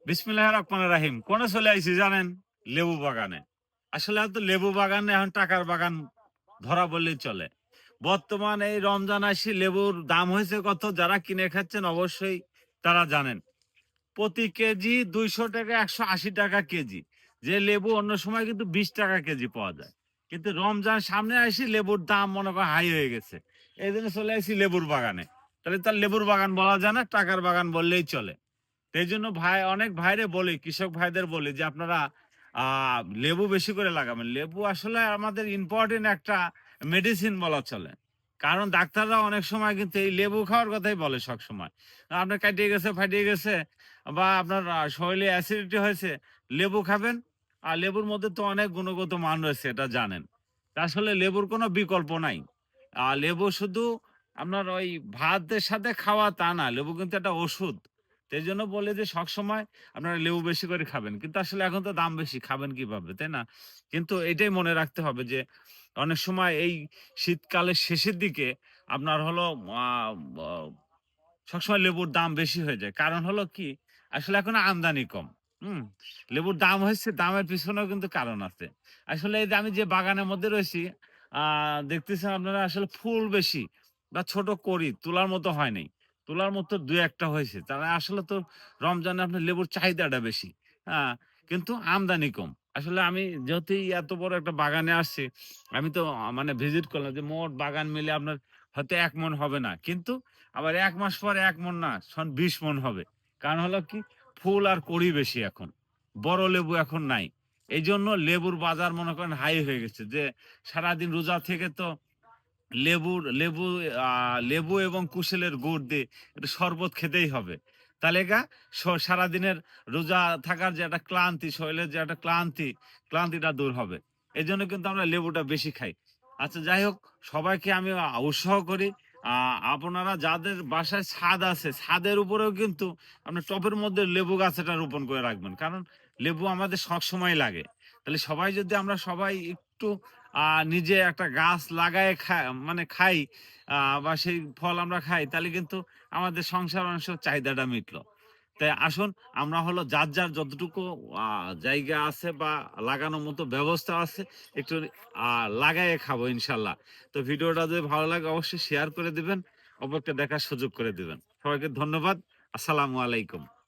বিসমিল্লাহির রহমানির রহিম। কোনে চলে আইছি জানেন? লেবু বাগানে। আসলে হয়তো লেবু বাগানে এখন টাকার বাগান ধরা বললেই চলে। বর্তমানে এই রমজান আসি লেবুর দাম হয়েছে কত? যারা কিনে খাচ্ছেন অবশ্যই তারা জানেন। প্রতি কেজি ৳২০০ ৳১৮০ কেজি। যে লেবু অন্য সময় কিন্তু ৳২০ কেজি পাওয়া যায়। কিন্তু রমজান সামনে আইসি লেবুর দাম মনে করেন হাই হয়ে গেছে। এইজন্য চলে আইছি লেবুর বাগানে। তাহলে তার লেবুর বাগান বলা যায় না, টাকার বাগান বললেই চলে। এইজন্য অনেক ভাইরে বলি, কৃষক ভাইদের বলি যে আপনারা আ লেবু বেশি করে লাগাবেন। লেবু আসলে আমাদের ইম্পোর্টেন্ট একটা মেডিসিন বলা চলে। কারণ ডাক্তাররা অনেক সময় কিন্তু এই লেবু খাওয়ার কথাই বলে সবসময়। আপনার কাইটিয়ে গেছে, ফাইটিয়ে গেছে বা আপনার শরীরে অ্যাসিডিটি হয়েছে, লেবু খাবেন। আর লেবুর মধ্যে তো অনেক গুণগত মান রয়েছে এটা জানেন। তা আসলে লেবুর কোনো বিকল্প নাই। লেবু শুধু আপনার ওই ভাতের সাথে খাওয়া তা না। লেবু কিন্তু একটা ওষুধ। তো এইজন্য বলি যে সবসময় আপনারা লেবু বেশি করে খাবেন। কিন্তু আসলে এখন তো দাম বেশি, খাবেন কিভাবে, তাই না? কিন্তু এটাই মনে রাখতে হবে যে অনেক সময় এই শীতকালের শেষের দিকে আপনার হলো আ ব সবসময় লেবুর দাম বেশি হয়ে যায়। কারণ হলো কি? আসলে এখন আমদানি কম। হুম? লেবুর দাম হইছে, দামের পিছনেও কিন্তু কারণ আছে। আসলে এই যে আমি যে বাগানের মধ্যে রয়েছি, আ দেখতেছেন আপনারা আসলে ফুল বেশি বা ছোট কড়ি তোলার মতো হয় নাই। তোলার মতো ২-১ টা হয়েছে। তারা আসলে তো রমজানে আপনার লেবুর চাহিদাটা বেশি। হ্যাঁ? কিন্তু আমদানি কম। আসলে আমি যেহেতু এই এত বড় একটা বাগানে আসছি, আমি তো মানে ভিজিট করলাম যে মোট বাগান মিলে আপনার হয়তো ১ মণ হবে না। কিন্তু আবার ১ মাস পরে ১ মণ না, ২০ মণ হবে। কারণ হলো কি? ফুল আর কড়ি বেশি এখন। বড় লেবু এখন নাই। এইজন্য লেবুর বাজার মনে করেন হাই হয়ে গেছে। যে সারাদিন রোজা থেকে তো লেবু আ লেবু এবং কুশেলের গুড় দিয়ে একটু শরবত খেতেই হবে। তাহলে সারাদিনের রোজা থাকার যে একটা ক্লান্তি, শরীরের যে একটা ক্লান্তিটা দূর হবে। এজন্য কিন্তু আমরা লেবুটা বেশি খাই। আচ্ছা যাই হোক, সবাইকে আমি উৎসাহ করি। আ আপনারা যাদের বাসায় ছাদ আছে, ছাদের উপরেও কিন্তু আপনার টবের মধ্যে লেবু গাছ রোপণ করে রাখবেন। কারণ লেবু আমাদের সবসময় লাগে। তাহলে আমরা সবাই একটু আ নিজে একটা গাছ লাগায়ে মানে খাই, আ বা সেই ফল আমরা খাই, তাহলে কিন্তু আমাদের সংসার অংশের চাহিদাটা মিটলো। তাই আসুন আমরা হলো যার যতটুকু আ জায়গা আছে বা লাগানোর মতো ব্যবস্থা আছে একটু আ লাগায়ে খাবো ইনশাআল্লাহ। তো ভিডিওটা যদি ভালো লাগে অবশ্যই শেয়ার করে দিবেন, অপরকে দেখার সুযোগ করে দিবেন। সবাইকে ধন্যবাদ। আসসালামু আলাইকুম।